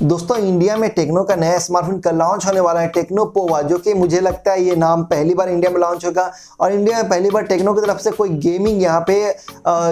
दोस्तों इंडिया में टेक्नो का नया स्मार्टफोन कल लॉन्च होने वाला है, टेक्नो पोवा, जो कि मुझे लगता है ये नाम पहली बार इंडिया में लॉन्च होगा और इंडिया में पहली बार टेक्नो की तरफ से कोई गेमिंग यहाँ पे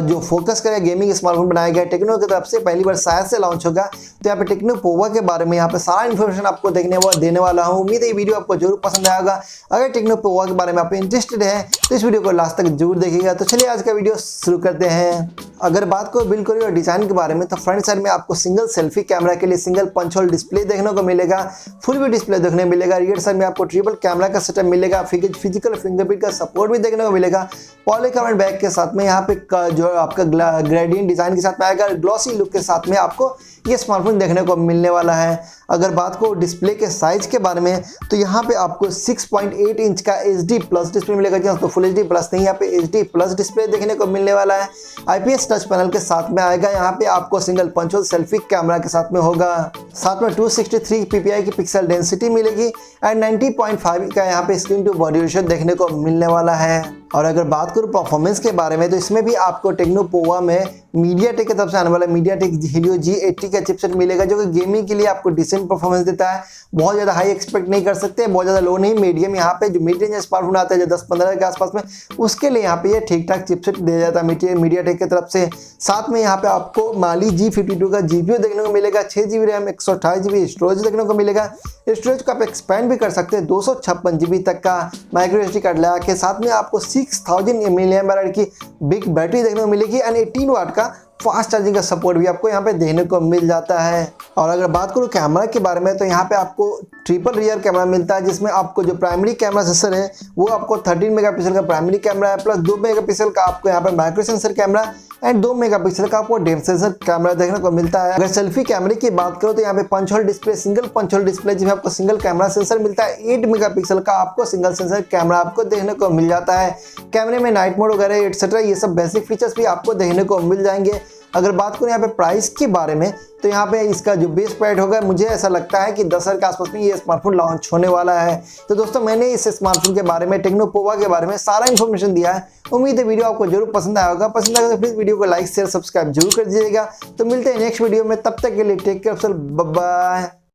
जो फोकस करे गेमिंग स्मार्टफोन बनाया गया है टेक्नो की तरफ से पहली बार शायद से लॉन्च होगा। तो यहाँ पे टेक्नो पोवा के बारे में यहाँ पे सारा इन्फॉर्मेशन आपको देने वाला हूँ। उम्मीद है ये वीडियो आपको जरूर पसंद आएगा। अगर टेक्नो पोवा के बारे में आप इंटरेस्टेड है तो इस वीडियो को लास्ट तक जरूर देखिएगा। तो चलिए आज का वीडियो शुरू करते हैं। अगर बात को बिल्ड करिए और डिजाइन के बारे में तो फ्रंट साइड में आपको सिंगल सेल्फी कैमरा के लिए सिंगल पंच होल डिस्प्ले देखने को मिलेगा, फुल व्यू डिस्प्ले देखने को मिलेगा। रियर साइड में आपको ट्रिपल कैमरा का सेटअप मिलेगा, फिजिकल फिंगरप्रिंट का सपोर्ट भी देखने को मिलेगा। पॉलीकार्बोनेट बैक के साथ में यहाँ पे जो आपका ग्रेडियंट डिजाइन के साथ में आएगा, ग्लॉसी लुक के साथ में आपको ये स्मार्टफोन देखने को मिलने वाला है। अगर बात को डिस्प्ले के साइज के बारे में तो यहाँ पे आपको 6.8 इंच का HD प्लस डिस्प्ले मिलेगा। जी तो फुल HD प्लस नहीं, यहाँ पे HD प्लस डिस्प्ले देखने को मिलने वाला है। IPS टच पैनल के साथ में आएगा। यहाँ पे आपको single punch hole selfie camera के साथ में होगा। साथ में 263 ppi की पिक्सल डेंसिटी मिलेगी एंड 90.5 का यहाँ पे स्क्रीन टू बॉडी रेशियो देखने को मिलने वाला है। और अगर बात करूँ परफॉर्मेंस के बारे में तो इसमें भी आपको टेक्नो पोवा में मीडियाटेक की तरफ से आने वाला mediatek Helio G80 का चिपसेट मिलेगा, जो कि गेमिंग के लिए आपको डिसेंट परफॉर्मेंस देता है। बहुत ज़्यादा हाई एक्सपेक्ट नहीं कर सकते, बहुत ज़्यादा लो नहीं, मीडियम। यहाँ पे जो मिड रेंज स्मार्टफोन आता है जो 10-15 के आसपास में, उसके लिए यहाँ पे ये ठीक ठाक चिपसेट दिया जाता है मीडियाटेक की तरफ से। साथ में यहाँ पे आपको माली G52 का GPU देखने को मिलेगा, 6GB रैम 128GB स्टोरेज देखने को मिलेगा। स्टोरेज को आप एक्सपेंड भी कर सकते हैं 256GB तक का माइक्रो SD कार्ड लगा के। साथ में आपको 6000 mAh की बिग बैटरी देखने को मिलेगी एंड 18 वाट का फास्ट चार्जिंग का सपोर्ट भी आपको यहाँ पे देखने को मिल जाता है। और अगर बात करूँ कैमरा के बारे में तो यहाँ पे आपको ट्रिपल रियर कैमरा मिलता है, जिसमें आपको जो प्राइमरी कैमरा सेंसर है वो आपको 13 मेगापिक्सल का प्राइमरी कैमरा है, प्लस 2 मेगापिक्सल का आपको यहाँ पे micro sensor camera and 2 megapixel का आपको डेप्थ सेंसर कैमरा देखने को मिलता है। अगर सेल्फी कैमरे की बात करो तो यहाँ पे punch hole display, single punch hole display, जिसमें आपको सिंगल कैमरा सेंसर मिलता है। 8 मेगापिक्सल का आपको सिंगल सेंसर कैमरा आपको देखने को मिल जाता है। कैमरे में नाइट मोड वगैरह एटसेट्रा ये सब बेसिक फीचर्स भी आपको देखने को मिल जाएंगे। अगर बात करें यहाँ पे प्राइस के बारे में तो यहाँ पे इसका जो बेस प्राइस होगा, मुझे ऐसा लगता है कि 10,000 के आसपास में ये स्मार्टफोन लॉन्च होने वाला है। तो दोस्तों मैंने इस स्मार्टफोन के बारे में, टेक्नो पोवा के बारे में सारा इन्फॉर्मेशन दिया है। उम्मीद है वीडियो आपको जरूर पसंद आया होगा। पसंद आएगा तो प्लीज वीडियो को लाइक शेयर सब्सक्राइब जरूर कर दीजिएगा। तो मिलते हैं नेक्स्ट वीडियो में, तब तक के लिए टेक केयर, बाय बाय।